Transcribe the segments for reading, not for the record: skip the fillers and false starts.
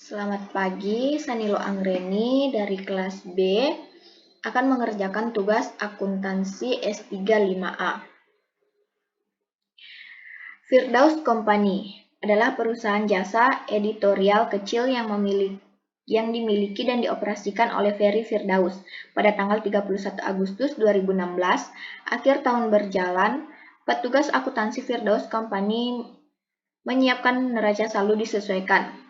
Selamat pagi, Sanilo Anggreni dari kelas B akan mengerjakan tugas akuntansi S3 5A. Firdaus Company adalah perusahaan jasa editorial kecil yang dimiliki dan dioperasikan oleh Ferry Firdaus pada tanggal 31 Agustus 2016. Akhir tahun berjalan, petugas akuntansi Firdaus Company menyiapkan neraca saldo disesuaikan.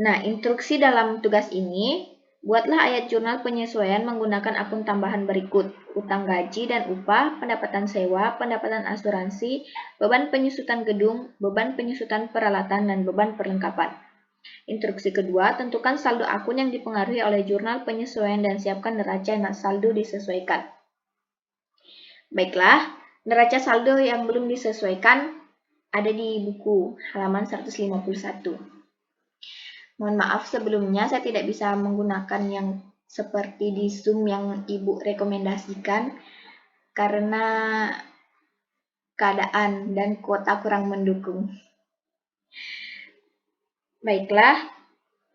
Nah, instruksi dalam tugas ini, buatlah ayat jurnal penyesuaian menggunakan akun tambahan berikut: utang gaji dan upah, pendapatan sewa, pendapatan asuransi, beban penyusutan gedung, beban penyusutan peralatan, dan beban perlengkapan. Instruksi kedua, tentukan saldo akun yang dipengaruhi oleh jurnal penyesuaian dan siapkan neraca saldo disesuaikan. Baiklah, neraca saldo yang belum disesuaikan ada di buku halaman 151. Mohon maaf sebelumnya saya tidak bisa menggunakan yang seperti di Zoom yang Ibu rekomendasikan karena keadaan dan kuota kurang mendukung. Baiklah,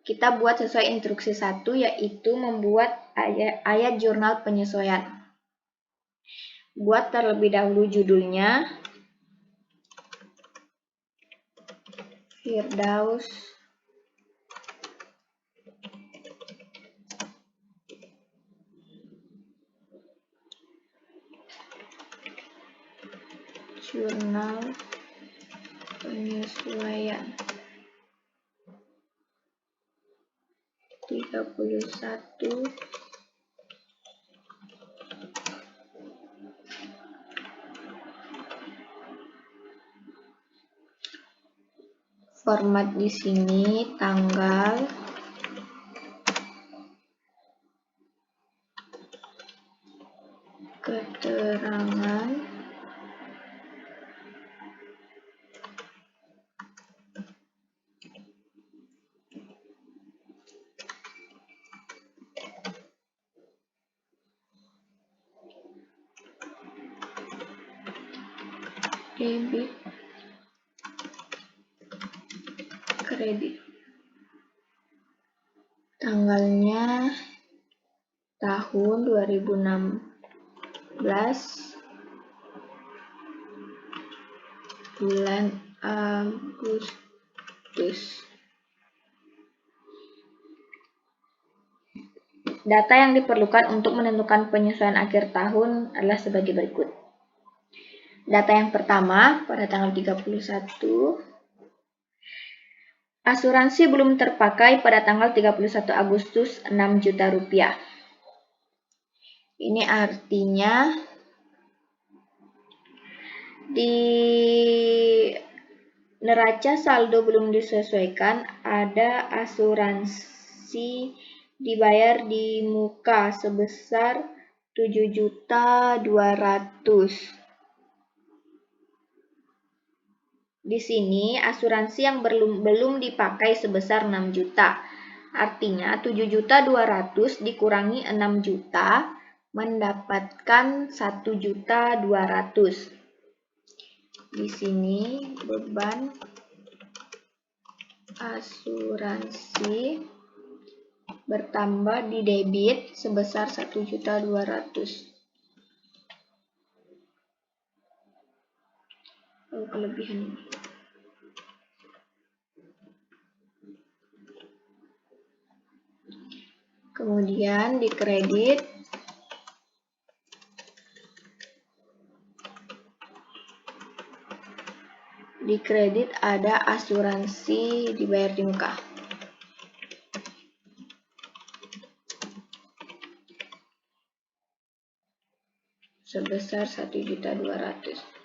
kita buat sesuai instruksi 1, yaitu membuat ayat jurnal penyesuaian. Buat terlebih dahulu judulnya, Firdaus Jurnal Penyesuaian 31 format di sini tanggal, keterangan, debit, kredit. Tanggalnya tahun 2016, bulan Agustus. Data yang diperlukan untuk menentukan penyesuaian akhir tahun adalah sebagai berikut. Data yang pertama, pada tanggal 31, asuransi belum terpakai pada tanggal 31 Agustus 6 juta rupiah. Ini artinya di neraca saldo belum disesuaikan, ada asuransi dibayar di muka sebesar 7.200.000. Di sini asuransi yang belum dipakai sebesar 6 juta. Artinya 7.200.000 dikurangi 6 juta mendapatkan 1.200.000. Di sini beban asuransi bertambah di debit sebesar 1.200.000. Lalu kelebihan ini. Kemudian di kredit ada asuransi dibayar di muka. Sebesar 1.200.000.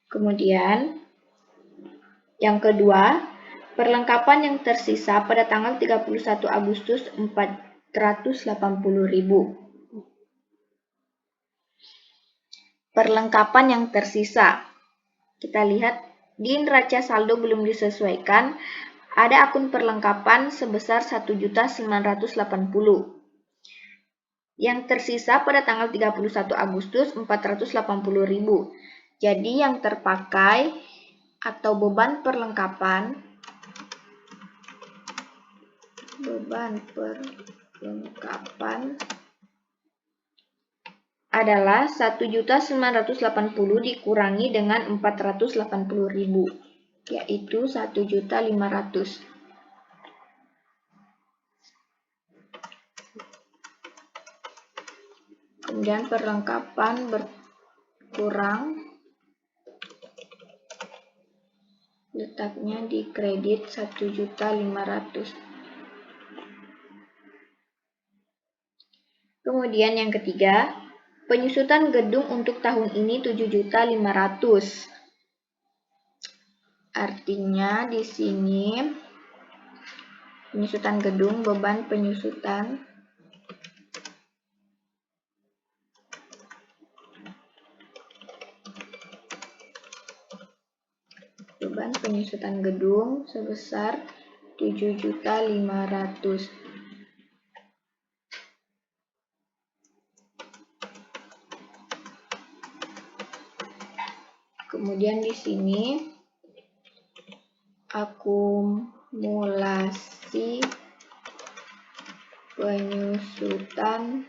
Kemudian yang kedua, perlengkapan yang tersisa pada tanggal 31 Agustus 480.000. Perlengkapan yang tersisa. Kita lihat di neraca saldo belum disesuaikan, Ada akun perlengkapan sebesar 1.980.000. Yang tersisa pada tanggal 31 Agustus 480.000. Jadi yang terpakai atau beban perlengkapan adalah 1.980.000 dikurangi dengan 480.000, yaitu 1.500.000. Kemudian perlengkapan berkurang, letaknya di kredit 1.500.000. Kemudian yang ketiga, penyusutan gedung untuk tahun ini 7.500.000. Artinya di sini penyusutan gedung, beban penyusutan gedung sebesar 7.500.000. Kemudian di sini akumulasi penyusutan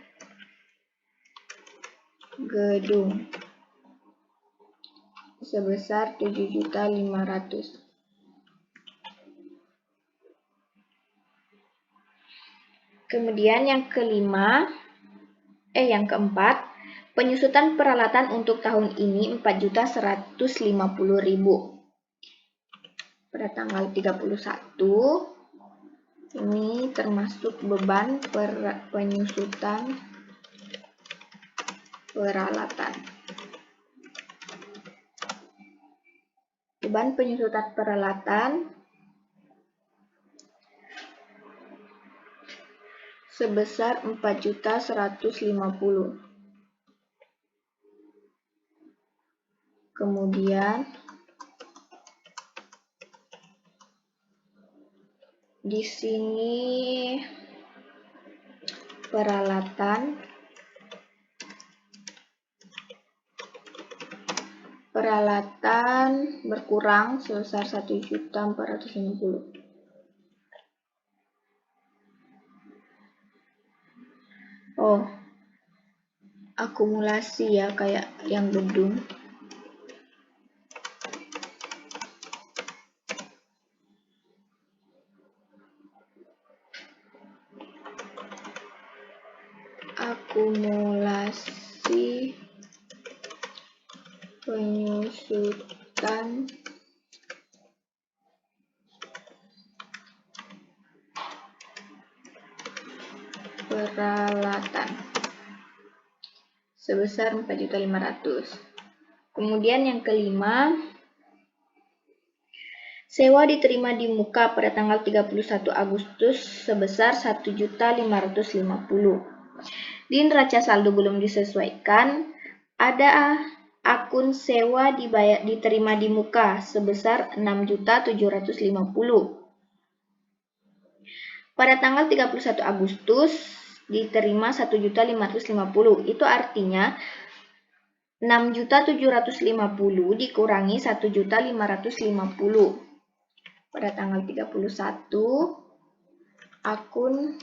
gedung sebesar 7.500.000. Kemudian yang keempat, penyusutan peralatan untuk tahun ini 4.150.000. Pada tanggal 31 ini termasuk beban penyusutan peralatan. Beban penyusutan peralatan sebesar 4.150.000. Kemudian di sini peralatan berkurang sebesar 1.450.000. Oh, akumulasi ya, kayak yang gedung. Akumulasi penyusutan peralatan sebesar 4.500.000. Kemudian yang kelima, sewa diterima di muka pada tanggal 31 Agustus sebesar 1.550.000. Di neraca saldo belum disesuaikan, ada akun sewa diterima di muka sebesar 6.750.000. Pada tanggal 31 Agustus diterima 1.550.000. Itu artinya 6.750.000 dikurangi 1.550.000. Pada tanggal 31 akun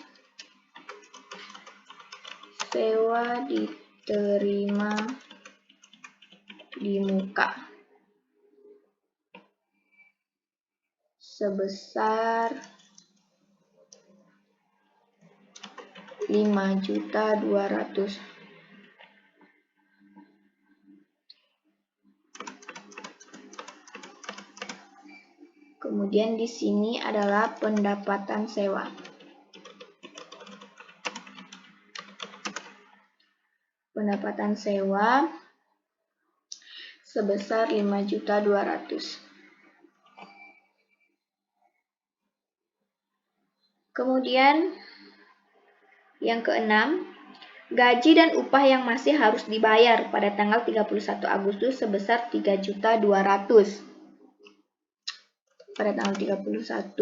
sewa diterima di muka sebesar 5.200.000. Kemudian di sini adalah pendapatan sewa. Pendapatan sewa sebesar 5.200.000. Kemudian yang keenam, gaji dan upah yang masih harus dibayar pada tanggal 31 Agustus sebesar 3.200.000. pada tanggal 31.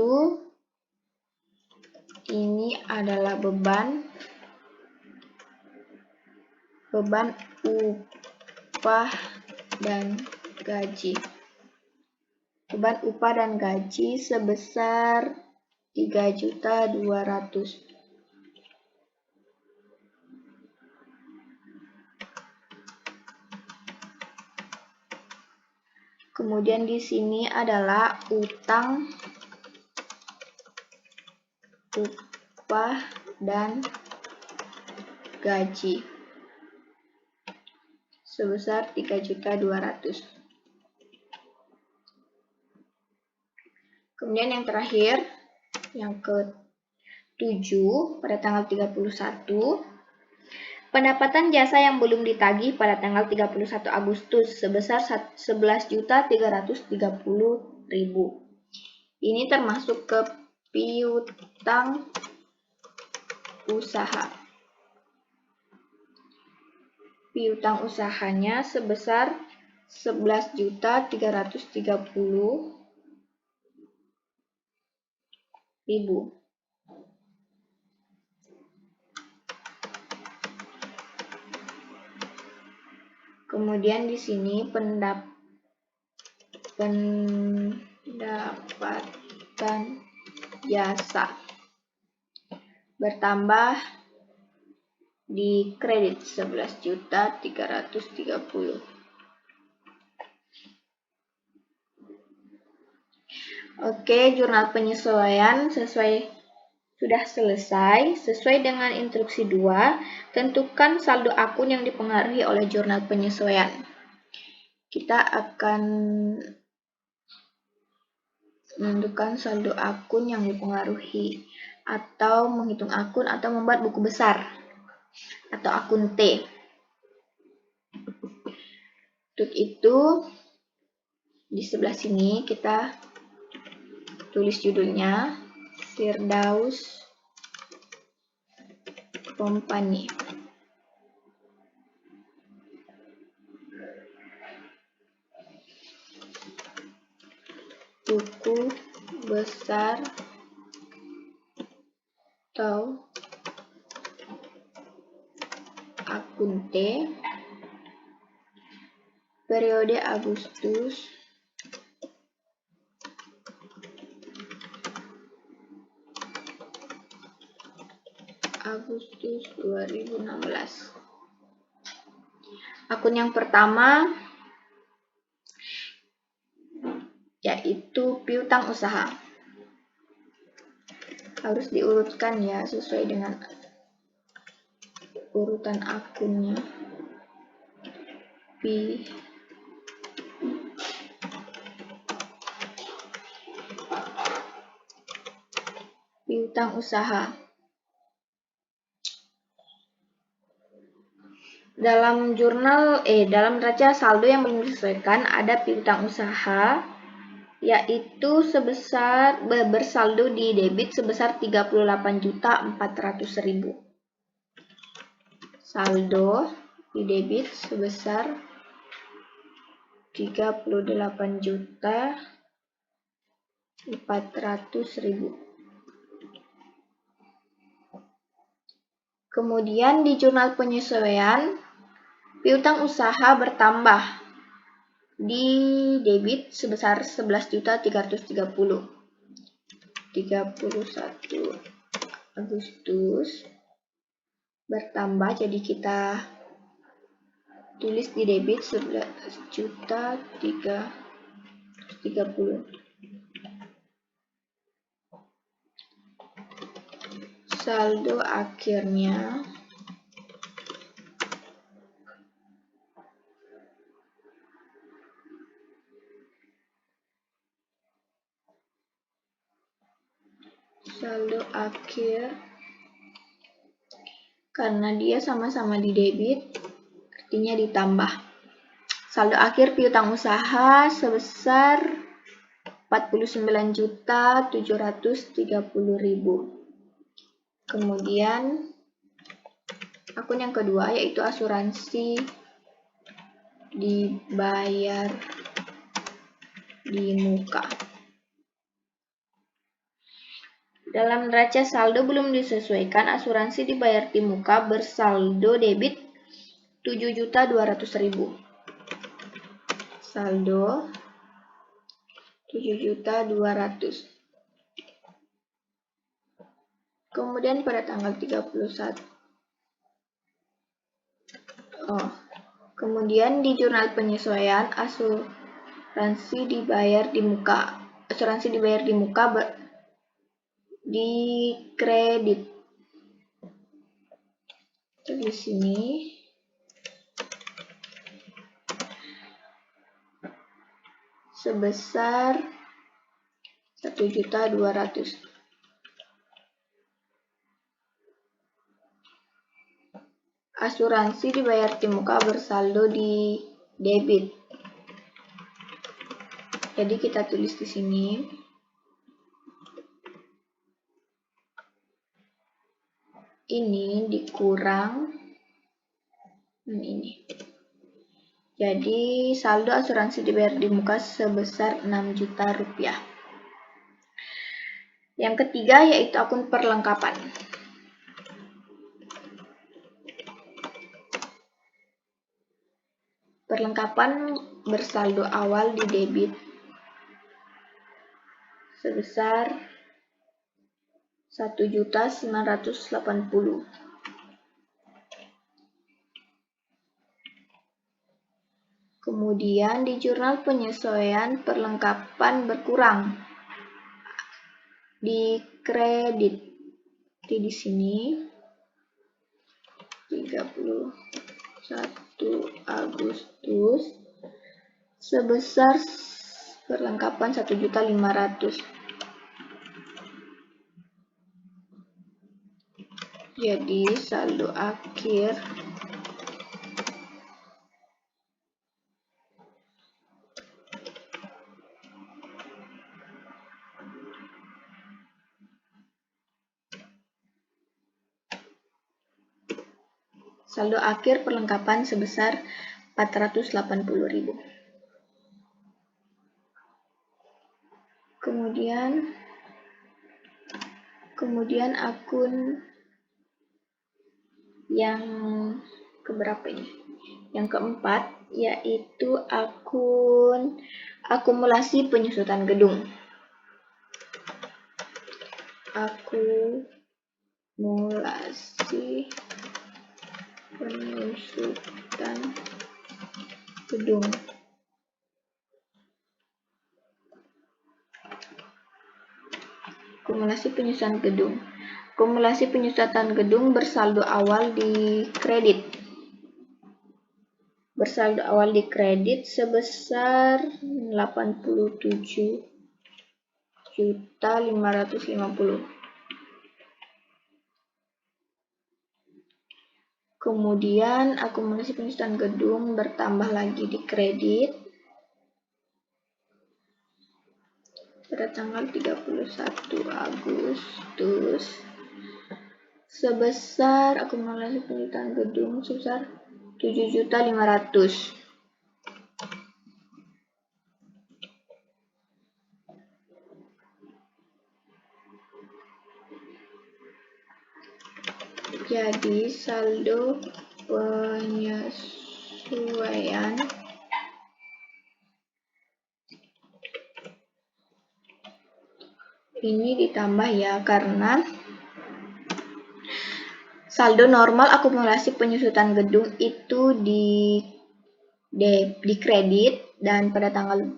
Ini adalah beban upah dan gaji. Beban upah dan gaji sebesar 3.200.000. Kemudian di sini adalah utang upah dan gaji sebesar 3.200.000. Kemudian yang terakhir, yang ke-7 pada tanggal 31, pendapatan jasa yang belum ditagih pada tanggal 31 Agustus sebesar 11.330.000. Ini termasuk ke piutang usaha. Piutang usahanya sebesar 11.330.000. Kemudian di sini pendapatan jasa bertambah di kredit 11.330.000. Oke, jurnal penyesuaian sudah selesai. Sesuai dengan instruksi 2, tentukan saldo akun yang dipengaruhi oleh jurnal penyesuaian. Kita akan menentukan saldo akun yang dipengaruhi, atau menghitung akun, atau membuat buku besar, atau akun T. Untuk itu, di sebelah sini kita tulis judulnya, Firdaus Company. Buku besar atau akun T, periode Agustus 2016. Akun yang pertama yaitu piutang usaha. Harus diurutkan ya sesuai dengan urutan akunnya. Piutang usaha. Dalam dalam neraca saldo yang belum disesuaikan ada piutang usaha, yaitu bersaldo di debit sebesar 38.400.000. Saldo di debit sebesar 38.400.000. Kemudian di jurnal penyesuaian, piutang usaha bertambah di debit sebesar 11.330.000. 31 Agustus bertambah, jadi kita tulis di debit 11.330.000. Saldo akhirnya karena dia sama-sama di debit artinya ditambah. Saldo akhir piutang usaha sebesar 49.730.000. Kemudian akun yang kedua yaitu asuransi dibayar di muka. Dalam neraca saldo belum disesuaikan, asuransi dibayar di muka bersaldo debit 7.200.000. Saldo 7.200.000. Kemudian pada tanggal 31. Kemudian di jurnal penyesuaian asuransi dibayar di muka di kredit. Di sini sebesar 1.200.000. Asuransi dibayar di muka bersaldo di debit. Jadi kita tulis di sini. Ini dikurang ini. Jadi saldo asuransi dibayar di muka sebesar 6 juta rupiah. Yang ketiga yaitu akun perlengkapan. Perlengkapan bersaldo awal di debit sebesar 1.980.000. Kemudian di jurnal penyesuaian perlengkapan berkurang di kredit. Di sini 31 Agustus sebesar perlengkapan 1.500.000. Jadi saldo akhir perlengkapan sebesar 480.000. Kemudian akun yang keberapa ini? Yang keempat yaitu akun akumulasi penyusutan gedung. Akumulasi penyusutan gedung. Akumulasi penyusutan gedung bersaldo awal di kredit. Bersaldo awal di kredit sebesar 87.550.000. Kemudian akumulasi penyusutan gedung bertambah lagi di kredit pada tanggal 31 Agustus sebesar akumulasi penyusutan gedung sebesar 7.500.000. Jadi saldo penyesuaian ini ditambah ya, karena saldo normal akumulasi penyusutan gedung itu di kredit, dan pada tanggal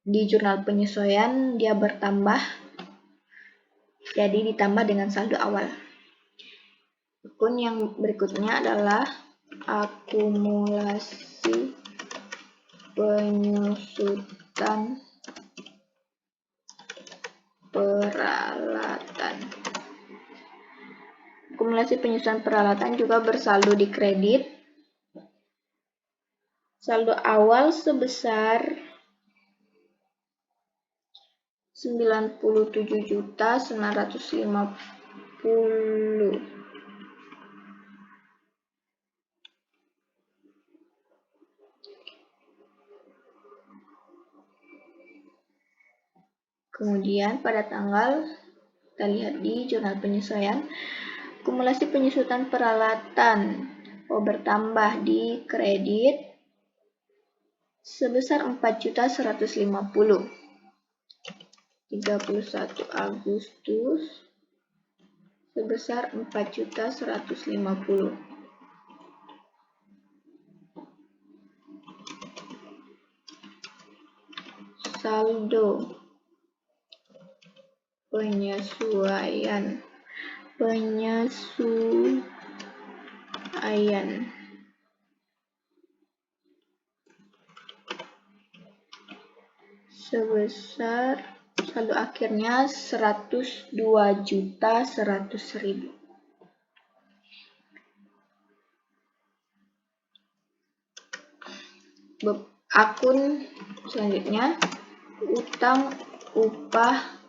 di jurnal penyesuaian dia bertambah, jadi ditambah dengan saldo awal. Akun yang berikutnya adalah akumulasi penyusutan peralatan. Akumulasi penyusutan peralatan juga bersaldo di kredit. Saldo awal sebesar 97.950.000. Kemudian pada tanggal Kita lihat di jurnal penyesuaian. Akumulasi penyusutan peralatan bertambah di kredit sebesar 4.150.000. 31 Agustus sebesar 4.150.000. Saldo penyesuaian sebesar saldo akhirnya 102.100.000. Akun selanjutnya, utang, upah,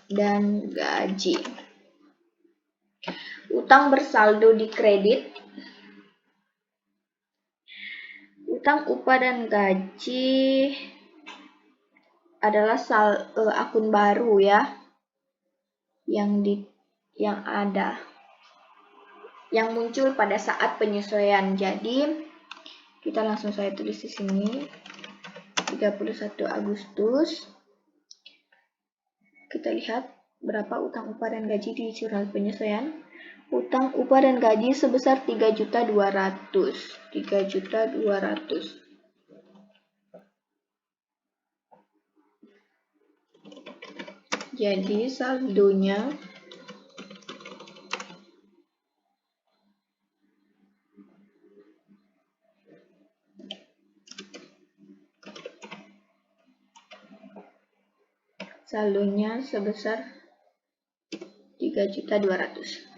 dan gaji. Utang bersaldo di kredit. Utang, upah, dan gaji adalah akun baru ya, yang muncul pada saat penyesuaian. Jadi kita langsung saya tulis di sini 31 Agustus. Kita lihat berapa utang, upah, dan gaji di jurnal penyesuaian. Utang, upah, dan gaji sebesar 3.200.000. 3.200.000. Jadi saldonya sebesar 3.200.000.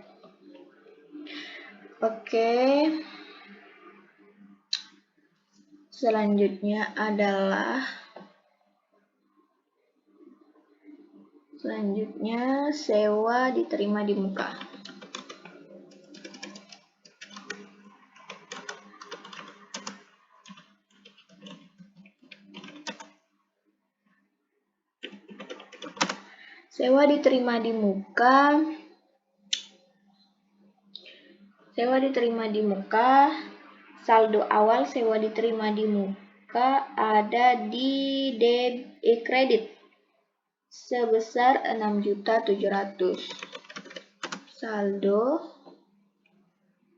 Oke. Selanjutnya sewa diterima di muka. Sewa diterima di muka. Saldo awal sewa diterima di muka ada di kredit sebesar 6.700.000. Saldo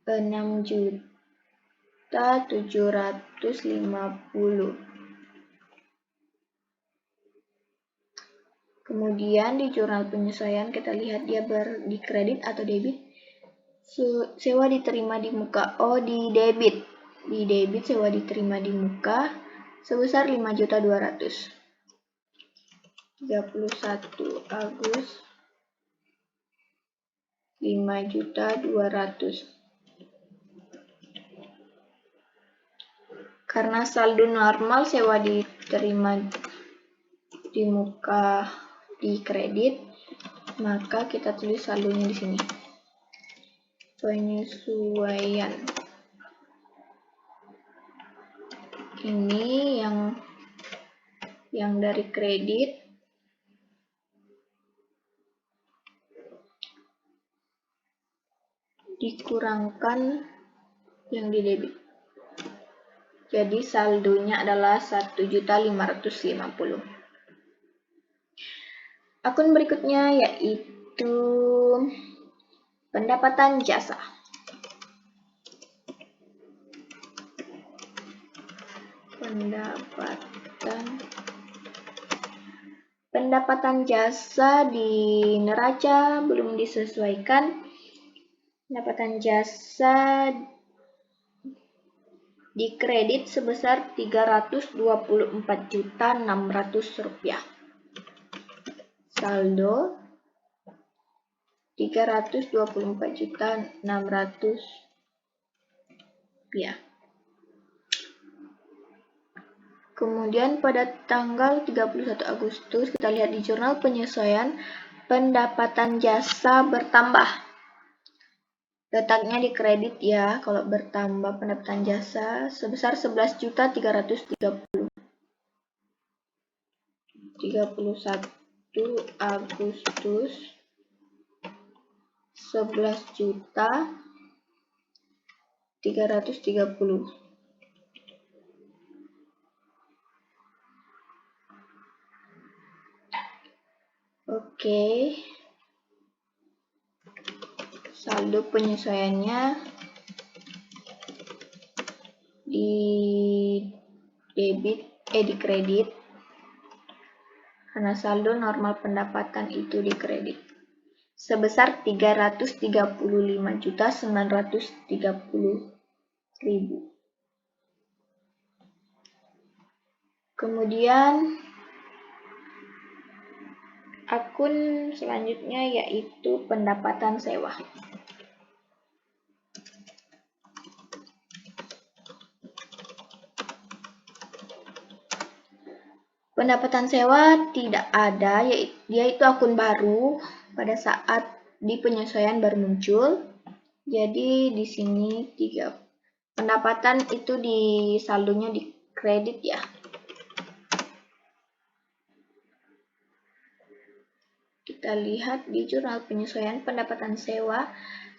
6.750.000. Kemudian di jurnal penyesuaian kita lihat dia di kredit atau debit. Sewa diterima di muka. Di debit. Di debit sewa diterima di muka sebesar 5.200.000. 31 Agustus 5.200.000. Karena saldo normal sewa diterima di muka di kredit, maka kita tulis saldonya di sini. Penyesuaian. Ini yang dari kredit dikurangkan yang di debit. Jadi saldonya adalah 1.550.000. Akun berikutnya yaitu pendapatan jasa. Pendapatan jasa di neraca belum disesuaikan. Pendapatan jasa di kredit sebesar 324.600.000 rupiah. Saldo 324.600.000 rupiah. Kemudian pada tanggal 31 Agustus kita lihat di jurnal penyesuaian pendapatan jasa bertambah. Letaknya di kredit ya, kalau bertambah pendapatan jasa sebesar 11.330.000. 31 Agustus 11.330. Oke. Saldo penyesuaiannya di kredit, karena saldo normal pendapatan itu di kredit sebesar 335.930.000. Kemudian akun selanjutnya yaitu pendapatan sewa. Pendapatan sewa tidak ada, yaitu akun baru pada saat di penyesuaian baru muncul. Jadi di sini 3 pendapatan itu di saldonya di kredit ya. Kita lihat di jurnal penyesuaian pendapatan sewa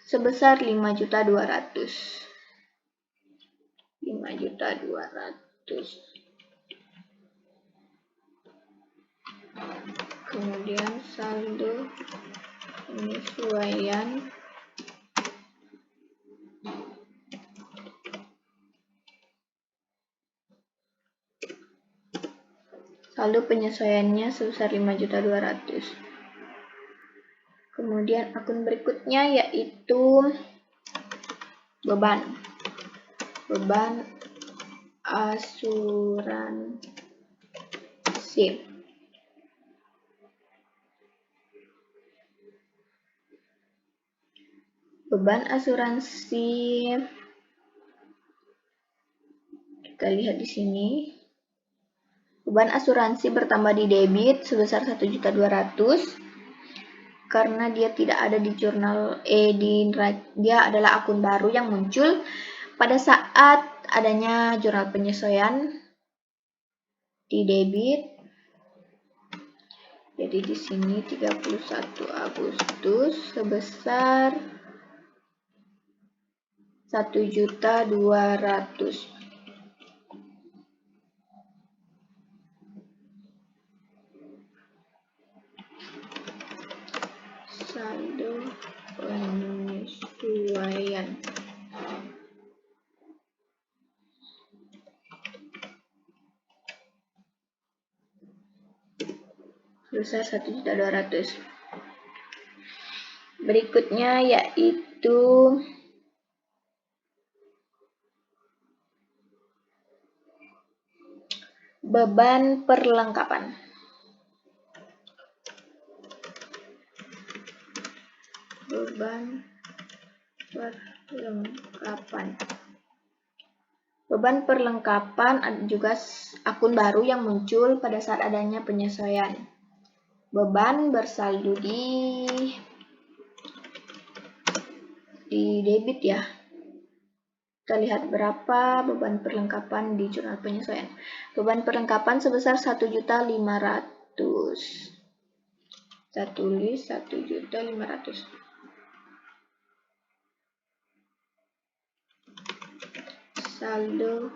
sebesar 5.200.000. 5.200.000. Kemudian saldo penyesuaian penyesuaiannya sebesar 5.200.000. Kemudian akun berikutnya yaitu beban asuransi. Beban asuransi kita lihat di sini. Beban asuransi bertambah di debit sebesar 1.200.000 karena dia tidak ada di jurnal dia adalah akun baru yang muncul pada saat adanya jurnal penyesuaian di debit. Jadi di sini 31 Agustus sebesar 1.200.000. Saldo penyesuaian. Sebesar 1.200.000. Berikutnya yaitu beban perlengkapan. Beban perlengkapan juga akun baru yang muncul pada saat adanya penyesuaian. Beban bersaldo di debit ya. Kita lihat berapa beban perlengkapan di jurnal penyesuaian. Beban perlengkapan sebesar 1.500.000. Kita tulis 1.500.000. Saldo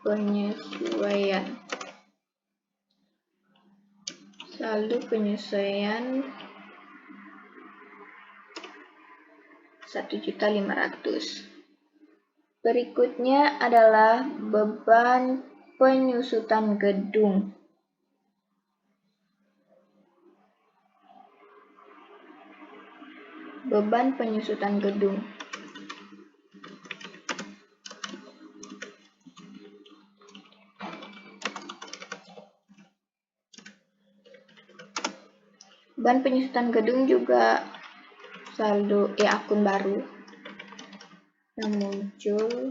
penyesuaian. Saldo penyesuaian 1.500.000. Berikutnya adalah beban penyusutan gedung. Beban penyusutan gedung. Beban penyusutan gedung juga saldo akun baru yang muncul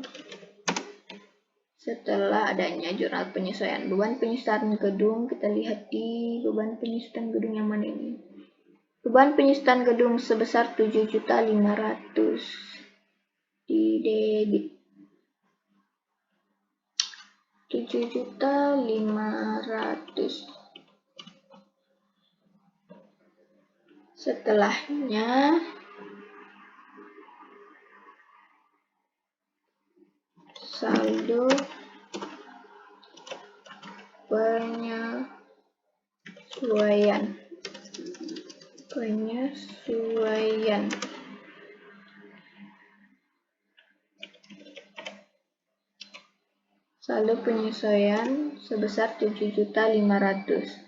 setelah adanya jurnal penyesuaian. Beban penyusutan gedung kita lihat di beban penyusutan gedung yang mana ini. Beban penyusutan gedung sebesar 7.500.000 di debit. 7.500.000. Setelahnya saldo penyesuaian. Saldo penyesuaian sebesar 7.500.000.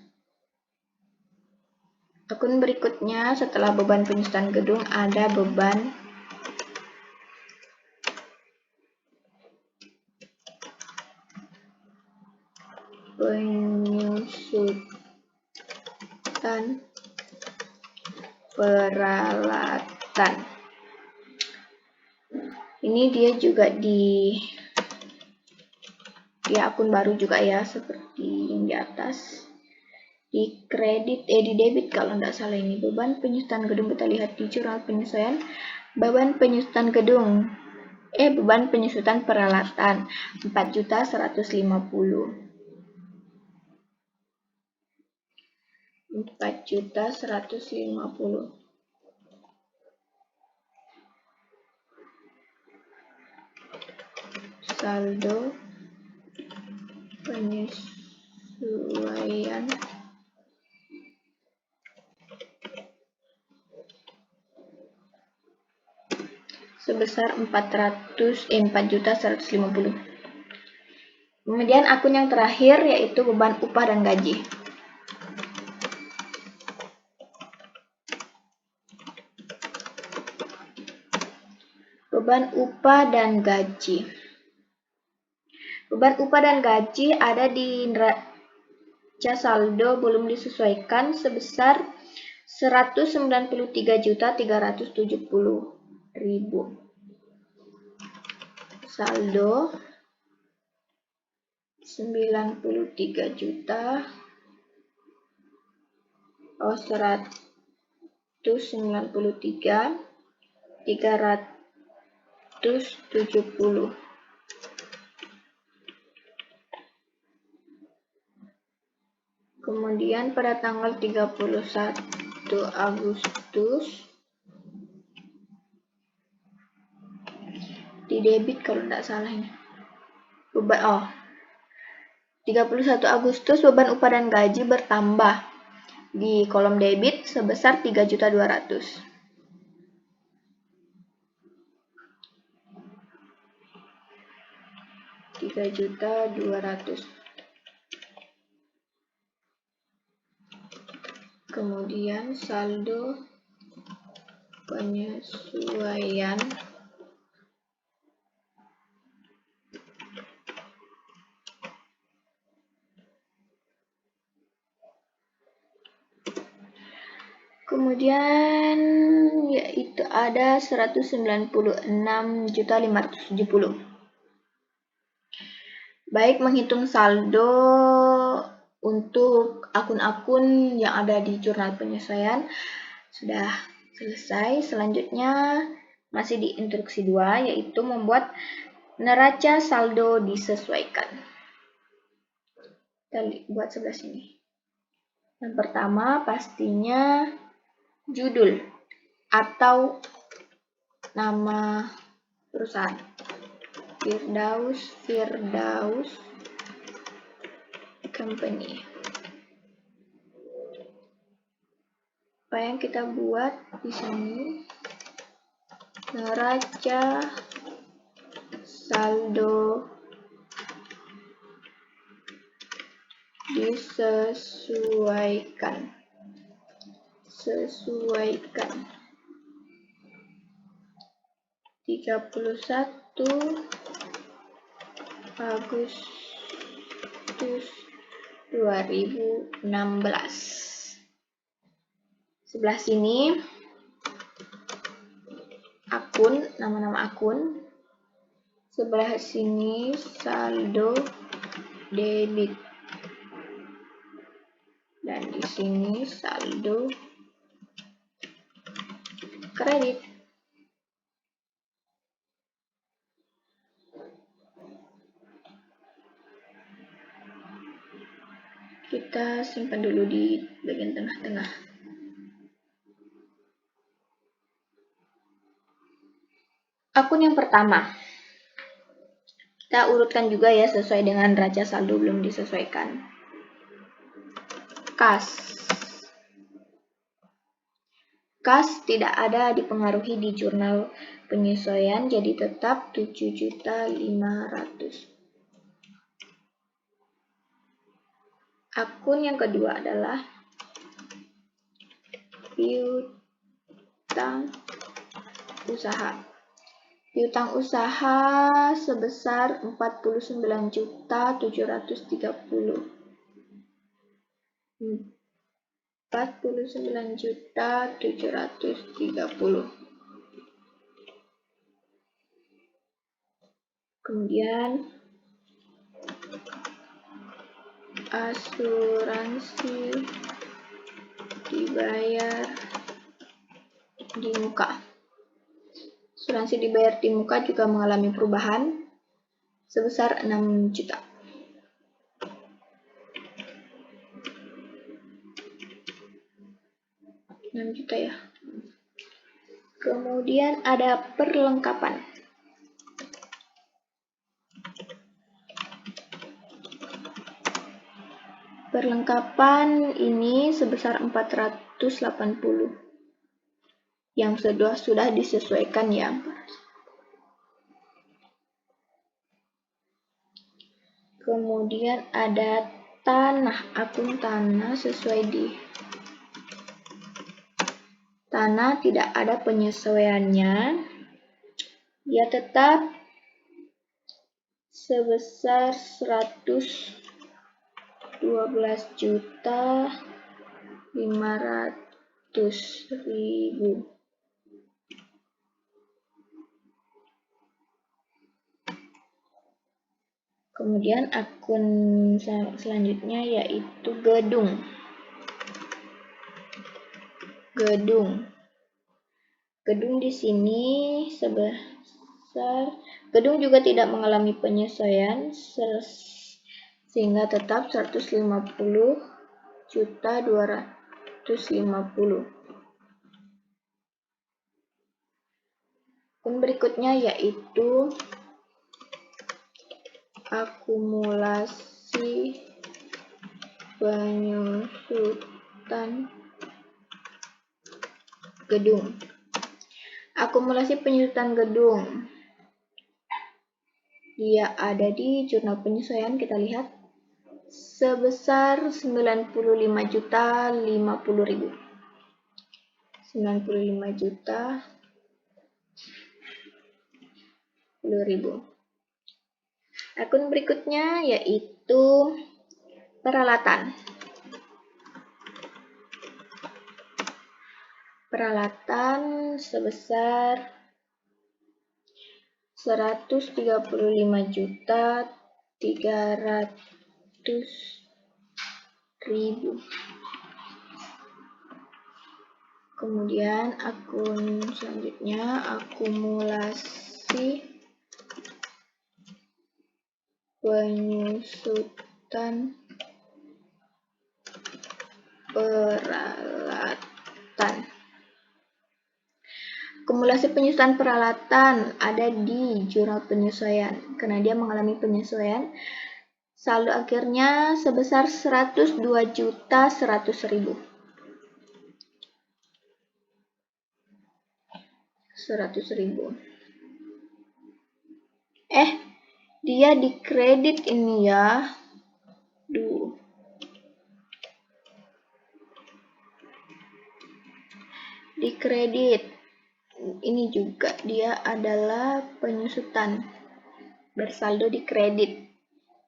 Akun berikutnya setelah beban penyusutan gedung ada beban penyusutan peralatan. Ini dia juga di akun baru juga ya, seperti yang di atas. Di debit kalau tidak salah ini. Beban penyusutan gedung kita lihat di jurnal penyesuaian. Beban penyusutan gedung. Beban penyusutan peralatan 4.150.000. 4.150.000. Saldo penyesuaian sebesar 4.150.000. Kemudian akun yang terakhir yaitu beban upah dan gaji. Beban upah dan gaji. Beban upah dan gaji ada di neraca saldo belum disesuaikan sebesar 193.370.000. Saldo 193.370. Kemudian pada tanggal 31 Agustus di debit kalau tidak salah ini. 31 Agustus beban upah dan gaji bertambah di kolom debit sebesar 3.200.000. 3.200.000. Kemudian saldo penyesuaian kemudian yaitu ada 196.570. Baik, menghitung saldo untuk akun-akun yang ada di jurnal penyesuaian sudah selesai. Selanjutnya masih di instruksi 2 yaitu membuat neraca saldo disesuaikan. Kita buat sebelah sini. Yang pertama pastinya judul atau nama perusahaan. Firdaus Company. Apa yang kita buat di sini? Neraca saldo disesuaikan. 31 Agustus 2016. Sebelah sini akun, nama-nama akun. Sebelah sini saldo debit. Dan di sini saldo kredit. Kita simpan dulu di bagian tengah-tengah. Akun yang pertama, kita urutkan juga ya sesuai dengan neraca saldo, belum disesuaikan. Kas. Kas tidak ada dipengaruhi di jurnal penyesuaian, jadi tetap 7.500.000. Akun yang kedua adalah piutang usaha. Piutang usaha sebesar 49.730. 49.730. Kemudian asuransi dibayar di muka. Asuransi dibayar di muka juga mengalami perubahan sebesar 6 juta. 6 juta ya. Kemudian ada perlengkapan. Perlengkapan ini sebesar 480 yang sudah disesuaikan ya. Kemudian ada tanah, akun tanah sesuai di tanah tidak ada penyesuaiannya. Dia tetap sebesar 112.500.000. Kemudian akun selanjutnya yaitu gedung. Gedung di sini sebesar, gedung juga tidak mengalami penyesuaian sehingga tetap 150.250. Akun berikutnya yaitu akumulasi penyusutan gedung. Akumulasi penyusutan gedung. Dia ada di jurnal penyesuaian, kita lihat sebesar 95.050.000. 95.050.000. Akun berikutnya yaitu peralatan. Peralatan sebesar 135.300.000. Kemudian akun selanjutnya akumulasi penyusutan peralatan. Akumulasi penyusutan peralatan ada di jurnal penyesuaian. Karena dia mengalami penyesuaian, saldo akhirnya sebesar 102.100.000. 100.000. Dia dikredit ini ya. Dikredit. Ini juga dia adalah penyusutan bersaldo di kredit.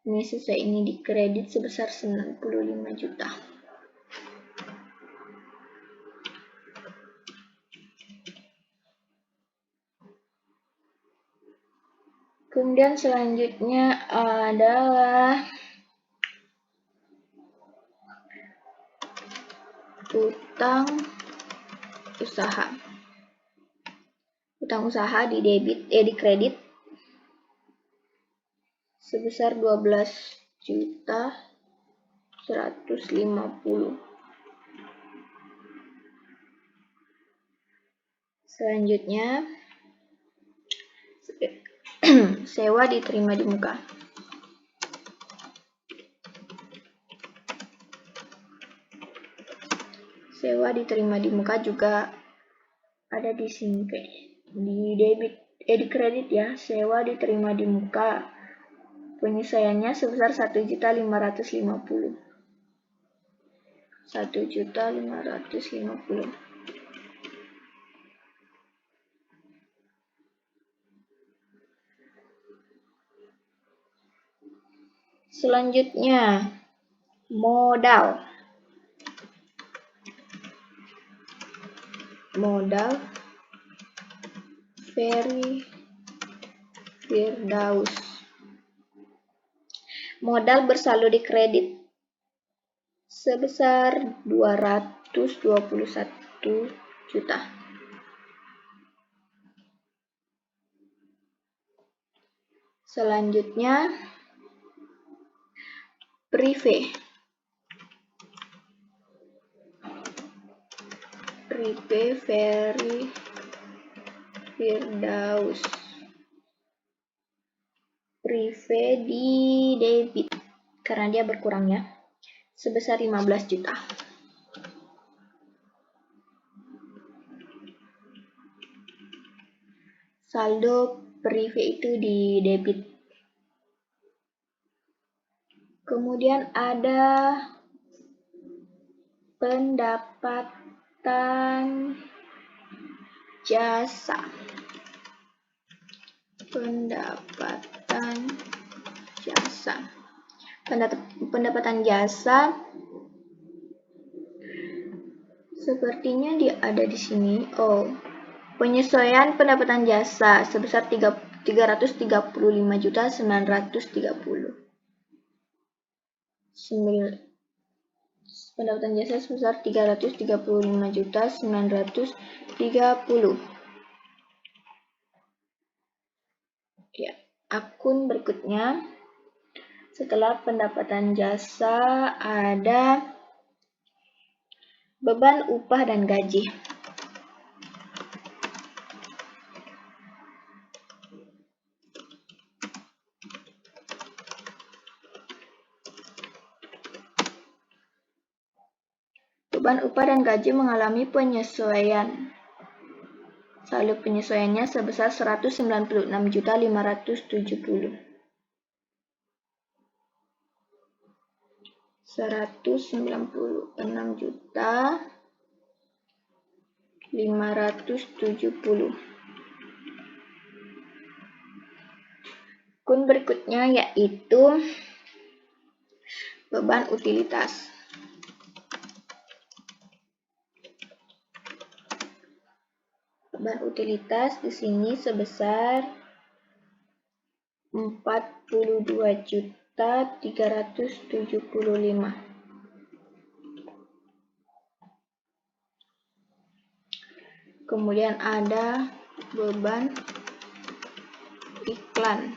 Ini sesuai ini di kredit sebesar 95 juta. Kemudian selanjutnya adalah utang usaha. Utang usaha di kredit sebesar 12.150. Selanjutnya Sewa diterima di muka. Sewa diterima di muka juga ada di sini kayak di debit, di kredit ya. Sewa diterima di muka. Penyesuaiannya sebesar 1.550.000. 1.550.000. Selanjutnya, modal. Modal Ferry Firdaus. Modal bersaldo di kredit sebesar 221 juta. Selanjutnya, Prive Ferry Firdaus. Prive di debit karena dia berkurang ya, sebesar 15 juta. Saldo Prive itu di debit. Kemudian ada pendapatan jasa. Pendapatan jasa sepertinya dia ada di sini. Penyesuaian pendapatan jasa sebesar 335.930. Pendapatan jasa sebesar 335.930. Ya, akun berikutnya setelah pendapatan jasa ada beban upah dan gaji. Beban upah dan gaji mengalami penyesuaian. Saldo penyesuaiannya sebesar 196.570. 196.570. Akun berikutnya yaitu beban utilitas. Beban utilitas di sini sebesar 42.375. Kemudian ada beban iklan.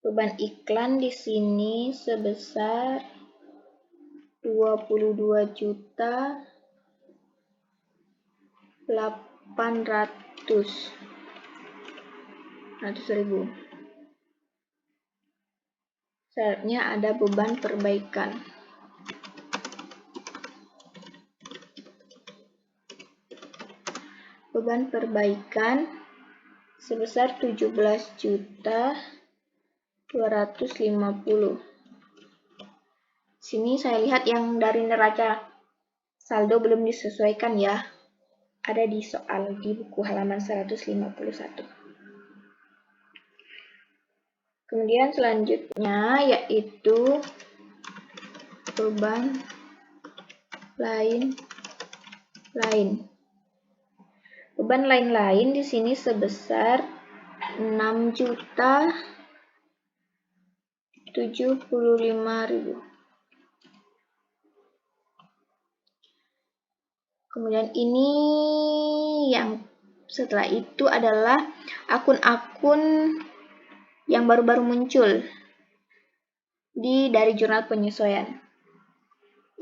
Beban iklan di sini sebesar 22.800.000. Selanjutnya ada beban perbaikan. Beban perbaikan sebesar 17.250. Sini saya lihat yang dari neraca saldo belum disesuaikan ya. Ada di soal di buku halaman 151. Kemudian selanjutnya yaitu beban lain. Beban lain-lain di sini sebesar 6.075.000. Kemudian ini yang setelah itu adalah akun-akun yang baru-baru muncul dari jurnal penyesuaian.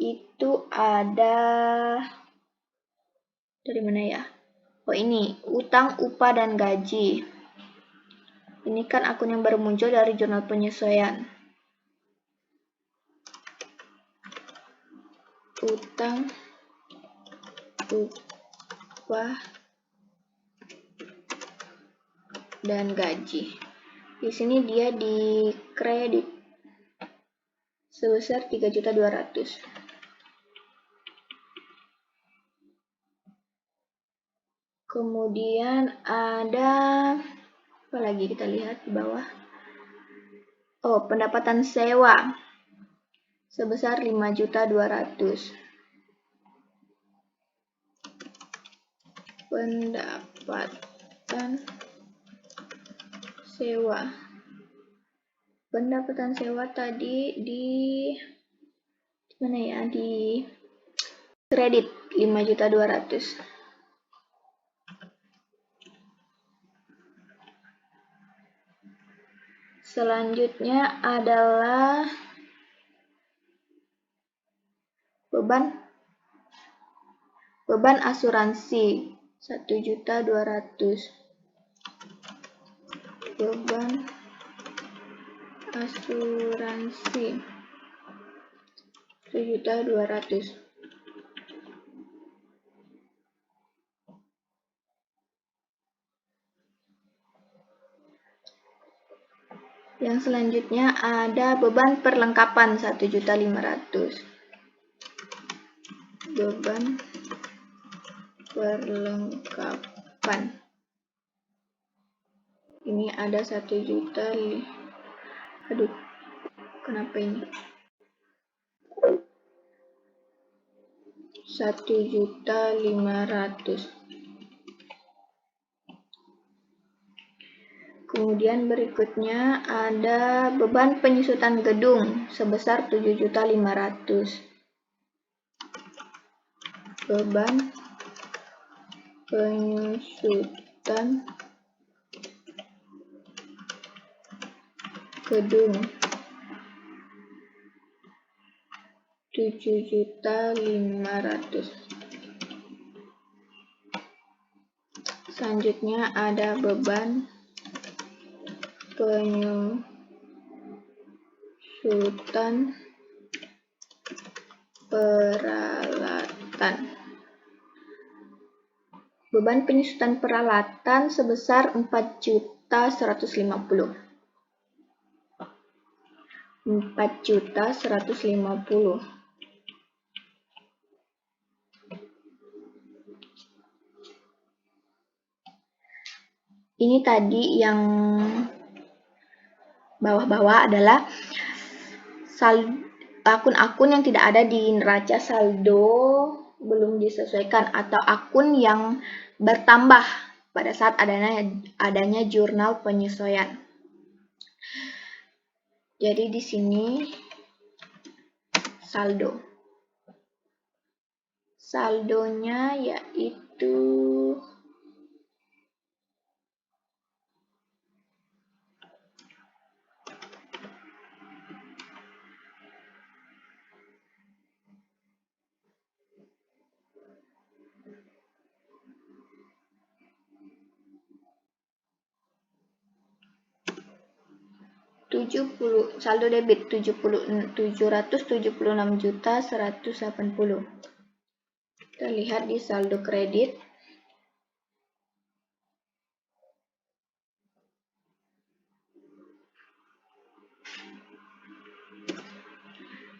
Itu ada dari mana ya? Ini utang, upah, dan gaji. Ini kan akun yang baru muncul dari jurnal penyesuaian. Utang, upah, dan gaji. Di sini dia di kredit sebesar 3.200.000. Kemudian ada apa lagi, kita lihat di bawah. Oh, pendapatan sewa sebesar 5.200.000. Pendapatan sewa. Pendapatan sewa tadi di mana ya? Di kredit 5.200.000. Selanjutnya adalah beban asuransi 1.200.000. Beban asuransi 1.200.000. Yang selanjutnya ada beban perlengkapan 1.500.000. Beban perlengkapan. Ini ada 1 juta. Aduh, kenapa ini? 1.500.000. Kemudian berikutnya ada beban penyusutan gedung sebesar 7.500.000. Beban penyusutan gedung 7.500.000. Selanjutnya ada beban penyusutan peralatan. Beban penyusutan peralatan sebesar 4.150.000. 4.150.000. Ini tadi yang bawah-bawah adalah akun-akun yang tidak ada di neraca saldo belum disesuaikan atau akun yang bertambah pada saat adanya jurnal penyesuaian. Jadi di sini saldonya yaitu saldo debit 776.180. Kita lihat di saldo kredit.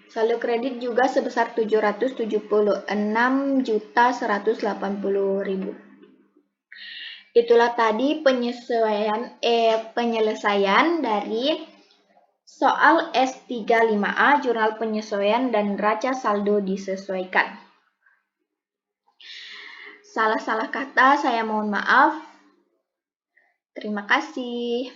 Saldo kredit juga sebesar 776.180.000. Itulah tadi penyelesaian dari soal S35A Jurnal Penyesuaian dan Neraca Saldo Disesuaikan. Salah-salah kata saya mohon maaf. Terima kasih.